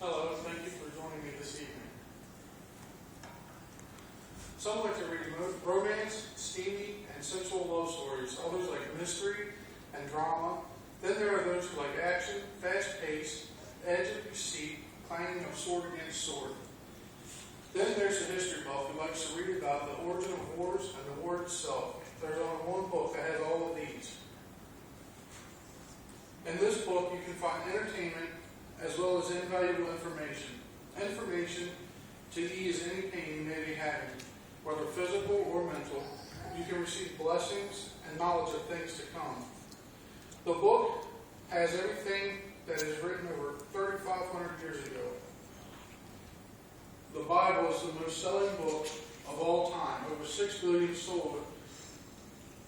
Hello, thank you for joining me this evening. Some like to read romance, steamy, and sensual love stories. Others like mystery and drama. Then there are those who like action, fast pace, edge of deceit, clanging of sword against sword. Then there's the history buff who likes to read about the origin of wars and the war itself. There's only one book that has all of these. In this book, you can find entertainment as well as invaluable information. Information to ease any pain you may be having, whether physical or mental. You can receive blessings and knowledge of things to come. The book has everything that is written over 3,500 years ago. The Bible is the most selling book of all time, over 6 billion sold.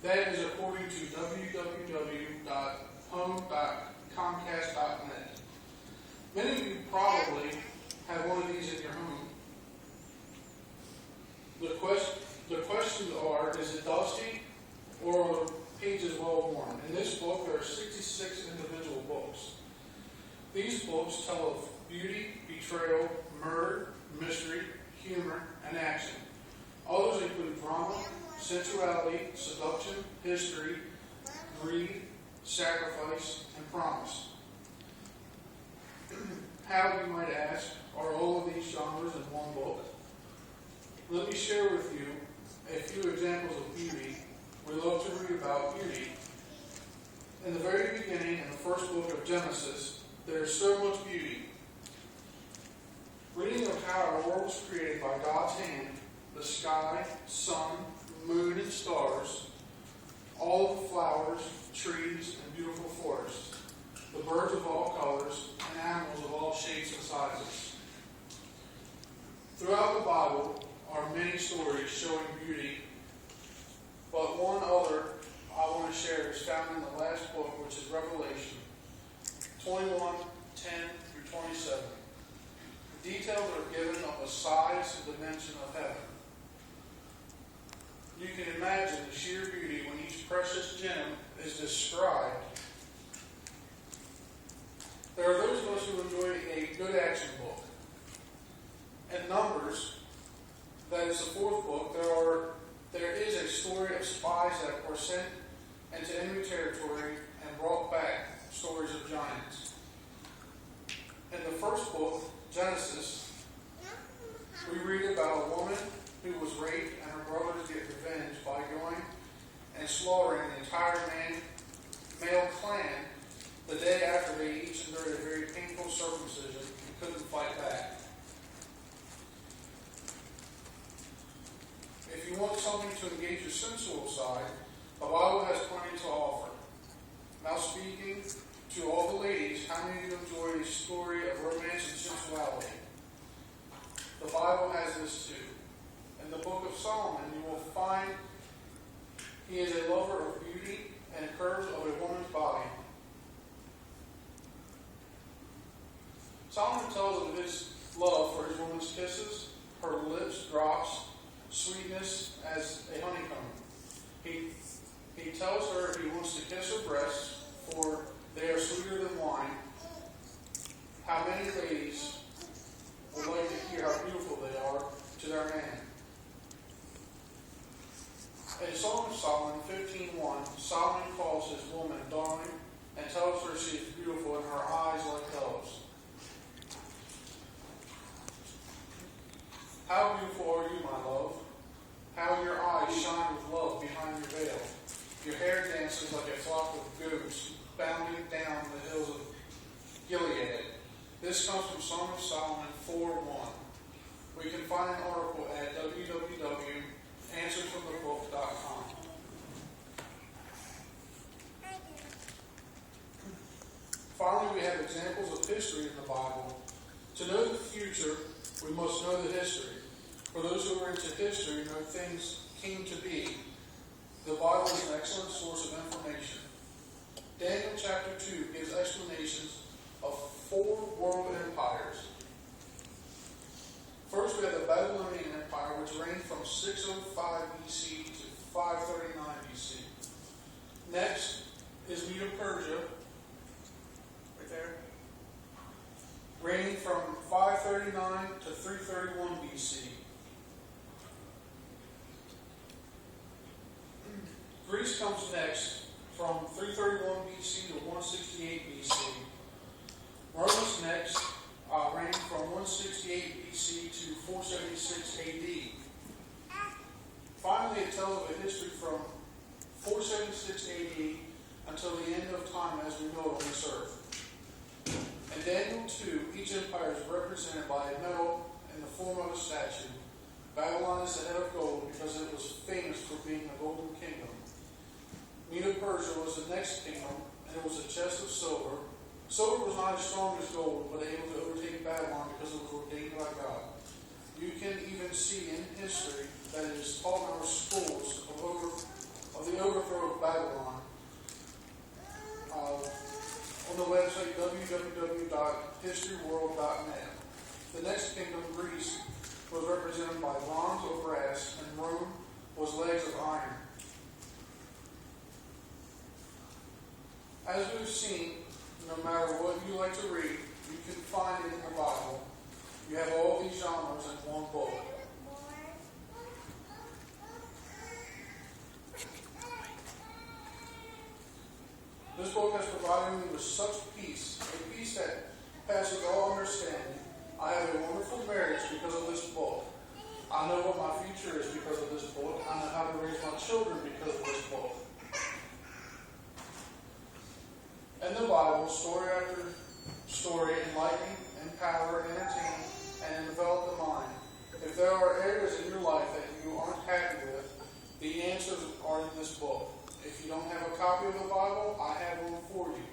That is according to www.home.comcast.net. Many of you probably have one of these in your home. The questions are, is it dusty or are the pages well worn? In this book, there are 66 individual books. These books tell of beauty, betrayal, murder, mystery, humor, and action. Others include drama, sensuality, seduction, history, greed, sacrifice, and promise. How, you might ask, are all of these genres in one book? Let me share with you a few examples of beauty. We love to read about beauty. In the very beginning, in the first book of Genesis, there is so much beauty. Reading of how our world was created by God's hand, the sky, sun, moon, and stars, all of the flowers, trees, and beautiful forests, the birds of all colors, and animals of all shapes and sizes. Throughout the Bible are many stories showing beauty, but one other I want to share is found in the last book, which is Revelation 21:10-27. The details are given of the size and dimension of heaven. You can imagine the sheer beauty when each precious gem is described. There are those of us who enjoy a good action book. In Numbers, that is the fourth book, there is a story of spies that were sent into enemy territory and brought back stories of giants. In the first book, Genesis, we read about a woman who was raped and her brothers get revenge by going and slaughtering the entire male clan the day after they each endured a very painful circumcision and couldn't fight back. If you want something to engage your sensual side, the Bible has plenty to offer. Now speaking to all the ladies, how many of you enjoy a story of romance and sensuality? The Bible has this too. In the book of Solomon, you will find he is a lover of beauty and curves of a woman's body. Solomon tells of his love for his woman's kisses, her lips, drops, sweetness as a honeycomb. He tells her he wants to kiss her breasts, for they are sweeter than wine. How many ladies would like to hear how beautiful they are to their man? In Song of Solomon 15:1, Solomon calls his woman darling and tells her she is beautiful and her eyes like doves. How beautiful are you, my love? How your eyes shine with love behind your veil. Your hair dances like a flock of goats bounding down the hills of Gilead. This comes from Song of Solomon 4:1. We can find an article at www.answersfromthebook.com. Finally, we have examples of history in the Bible. To know the future, we must know the history. For those who are into history, know things came to be. The Bible is an excellent source of information. Daniel chapter 2 gives explanations of 4 world empires. First, we have the Babylonian Empire, which reigned from 605 BC to 539 BC. Next is Medo-Persia, right there, reigning from 339 to 331 BC. Greece comes next from 331 BC to 168 BC. Rome is next, reigning from 168 BC to 476 AD. Finally, it tells of a history from 476 AD until the end of time as we know it on this earth. In Daniel 2, each empire is represented by a medal in the form of a statue. Babylon is the head of gold because it was famous for being a golden kingdom. Medo-Persia was the next kingdom, and it was a chest of silver. Silver was not as strong as gold, but able to overtake Babylon because it was ordained by God. You can even see in history that it is taught in our schools of the overthrow of Babylon on the website www.historyworld.net. The next kingdom, Greece, was represented by bronze or brass, and Rome was legs of iron. As we've seen, no matter what you like to read, you can find it in the Bible. You have all these genres in one book. This book has provided me with such peace, a peace that passes all understanding. I have a wonderful marriage because of this book. I know what my future is because of this book. I know how to raise my children because of this book. In the Bible, story after story enlighten, empower, entertain, and develop the mind. If there are areas in your life that you aren't happy with, the answers are in this book. If you don't have a copy of the Bible, I have one for you.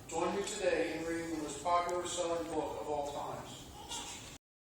Join me today in reading the most popular selling book of all times.